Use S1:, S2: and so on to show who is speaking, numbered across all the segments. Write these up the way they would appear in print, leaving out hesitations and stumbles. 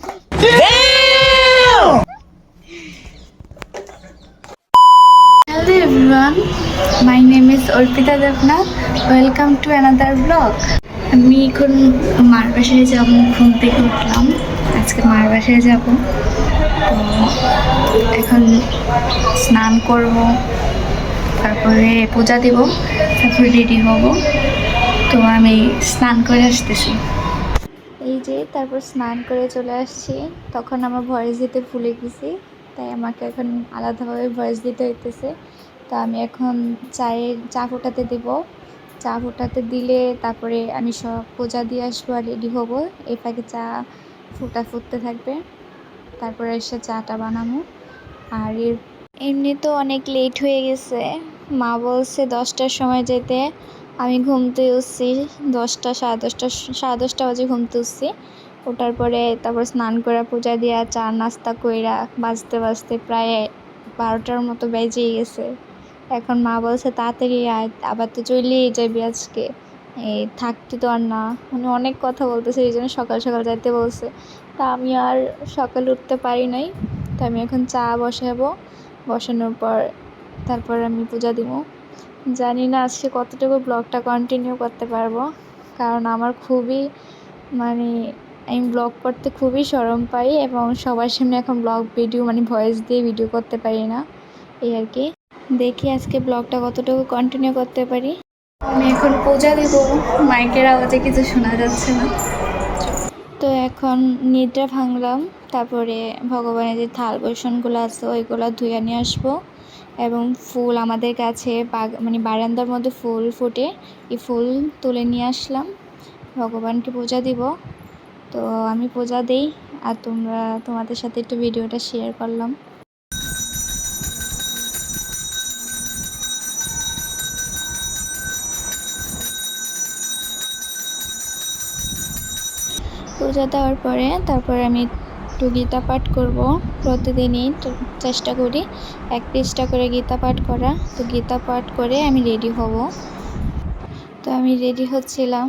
S1: Hello everyone, my name is Orpita Devnath. Welcome to another vlog. আমি এখন মার বাসায় যাব, ঘুম থেকে উঠলাম, আজকে মার বাসায় যাব। তো এখন স্নান করব, তারপরে পূজা দেব, তারপরে রেডি হব। তো আমি স্নান করে আসতেছি। এই যে তারপর স্নান করে চলে আসছি, তখন আমার ভয়েস দিতে ভুলে গেছি, তাই আমাকে এখন আলাদাভাবে ভয়েস দিতে হইতেছে। তো আমি এখন চা ফোটাতে দেবো, চা ফোটাতে দিলে তারপরে আমি সব পূজা দিয়ে আসবো আর রেডি হবো। এই ফাঁকে চা ফুটতে থাকবে, তারপরে এসে চাটা বানাবো। আর এমনি তো অনেক লেট হয়ে গেছে, মা বলছে 10টার সময় যেতে। আমি ঘুমতে উঠছি 10টা, সাড়ে দশটা বাজে ঘুমতে উঠছি। ওঠার পরে তারপর স্নান করে পূজা দিয়া চা নাস্তা কইরা বাজতে বাজতে প্রায় 12টার মতো বেজেই গেছে। এখন মা বলছে তাড়াতাড়ি আয়, আবার তো চলেই যাবি আজকে, এই থাকতে তো আর না, মানে অনেক কথা বলতেছে, এই জন্য সকাল সকাল যাইতে বলছে। তা আমি আর সকালে উঠতে পারি নাই, তো আমি এখন চা বসাবো, বসানোর পর তারপর আমি পূজা দিব। জানি না আজকে কতটুকু ব্লগটা কন্টিনিউ করতে পারবো, কারণ আমার খুবই মানে আমি ব্লগ করতে খুবই শরম পাই, এবং সবার সামনে এখন ব্লগ ভিডিও মানে ভয়েস দিয়ে ভিডিও করতে পারি না, এই আর কি। দেখি আজকে ব্লগটা কতটুকু কন্টিনিউ করতে পারি। আমি এখন পূজা দিব, মাইকের আওয়াজে কিছু শোনা যাচ্ছে না। তো এখন নিদ্রা ভাঙলাম, তারপরে ভগবানের যে থাল বাসনগুলো আছে ওইগুলো ধুয়ে নিয়ে আসবো, এবং ফুল আমাদের কাছে মানে বারান্দার মধ্যে ফুল ফুটে, এই ফুল তুলে নিয়ে আসলাম, ভগবানকে পূজা দিব। তো আমি পূজা দেই আর তোমাদের সাথে একটু ভিডিওটা শেয়ার করলাম। পূজা দেওয়ার পরে তারপরে আমি একটু গীতা পাঠ করব। প্রতিদিনই চেষ্টা করি 1 পৃষ্ঠা করে গীতা পাঠ করা। তো গীতা পাঠ করে আমি রেডি হব। তো আমি রেডি হচ্ছিলাম,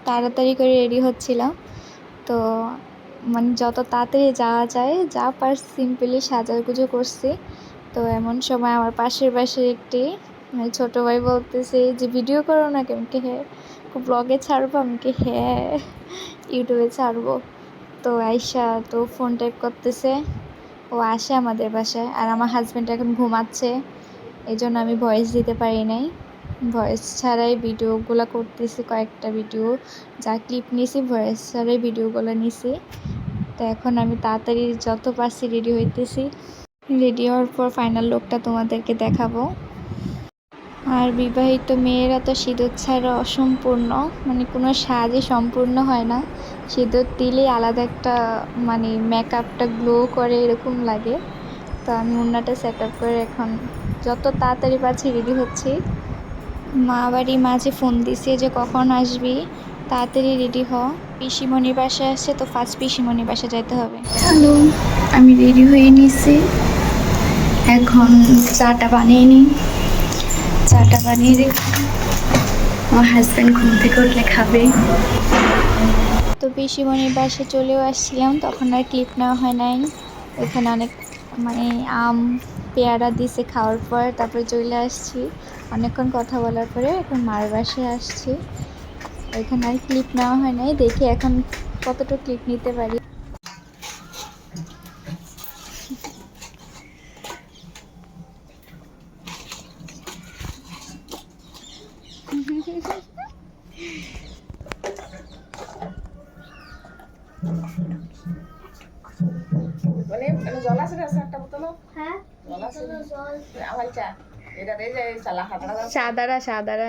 S1: তাড়াতাড়ি করে রেডি হচ্ছিলাম। তো মানে যত তাড়াতাড়ি যাওয়া যায় যা পার সিম্পলি সাজাগুজো করছি। তো এমন সময় আমার পাশের একটি মানে ছোটো ভাই বলতেছে যে ভিডিও করো না, কেমনকি হ্যাঁ ব্লগে ছাড়বো, আমি কি হ্যাঁ ইউটিউবে ছাড়বো। তো আয়শা তো ফোন টাইপ করতেছে, ও আসে আমাদের বাসায়, আর আমার হাজব্যান্ড এখন ঘুমাচ্ছে, এই জন্য আমি ভয়েস দিতে পারি নাই। ভয়েস ছাড়াই ভিডিওগুলো করতেছি, কয়েকটা ভিডিও যা ক্লিপ নিছি ভয়েস ছাড়াই ভিডিওগুলো নিছি। তো এখন আমি তাড়াতাড়ি যত পারছি রেডি হইতেছি, রেডি হওয়ার পর ফাইনাল লুকটা তোমাদেরকে দেখাবো। আর বিবাহিত মেয়েরা তো সিঁদুর ছাড়া অসম্পূর্ণ, মানে কোনো সাজই সম্পূর্ণ হয় না, সিঁদুর দিলেই আলাদা একটা মানে মেকআপটা গ্লো করে এরকম লাগে। তো আমি ওড়নাটা সেট আপ করে এখন যত তাড়াতাড়ি পারছি রেডি হচ্ছি। মা বাড়ি মাঝে ফোন দিছে যে কখন আসবি, তাড়াতাড়ি রেডি হ, পিসিমণির বাসায় আসছে, তো ফার্স্ট পিসিমণির বাসায় যাইতে হবে। হ্যালো, আমি রেডি হয়ে নিছি, এখন চাটা বানিয়ে নিই। চাটা বানিয়ে রেখে আমার হাজব্যান্ড ঘুম থেকে উঠলে খাবে। তো পিসিমণির বাসায় চলেও আসছিলাম, তখন আর ক্লিপ নেওয়া হয় নাই। ওইখানে অনেক মানে আম পেয়ারা দিছে, খাওয়ার পর তারপরে চলে আসছি। অনেকক্ষণ কথা বলার পরে এখন মার বাসায় আসছি, ওইখানে আর ক্লিপ নেওয়া হয় নাই। দেখি এখন কতটুকু ক্লিপ নিতে পারি।
S2: জল আছে একটা বোতল, হ্যাঁ জল আছে, জল আমার চা এটা এই যে চালা হাতড়া
S1: সাদারা সাদারা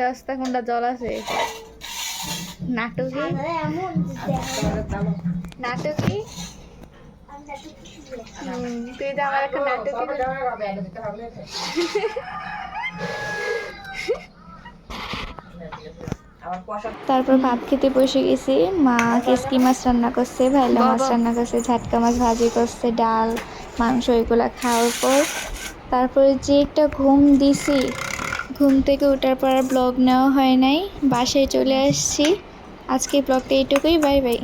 S1: দশটা কোনটা জল আছে নাটকি নাটকি তুই তো আমার একটা নাটকি তারপর ভাত খেতে বসে গেছি। মা কেসকি মাছ রান্না করছে, ভাইলা মাছ রান্না করছে, ঝাটকা মাছ ভাজি করছে, ডাল মাংস এগুলা খাওয়ার পর তারপরে যে একটা ঘুম দিছি, ঘুম থেকে ওঠার পর আর ব্লগ নেওয়া হয় নাই, বাসায় চলে আসছি। আজকে ব্লগটা এইটুকুই, বাই বাই।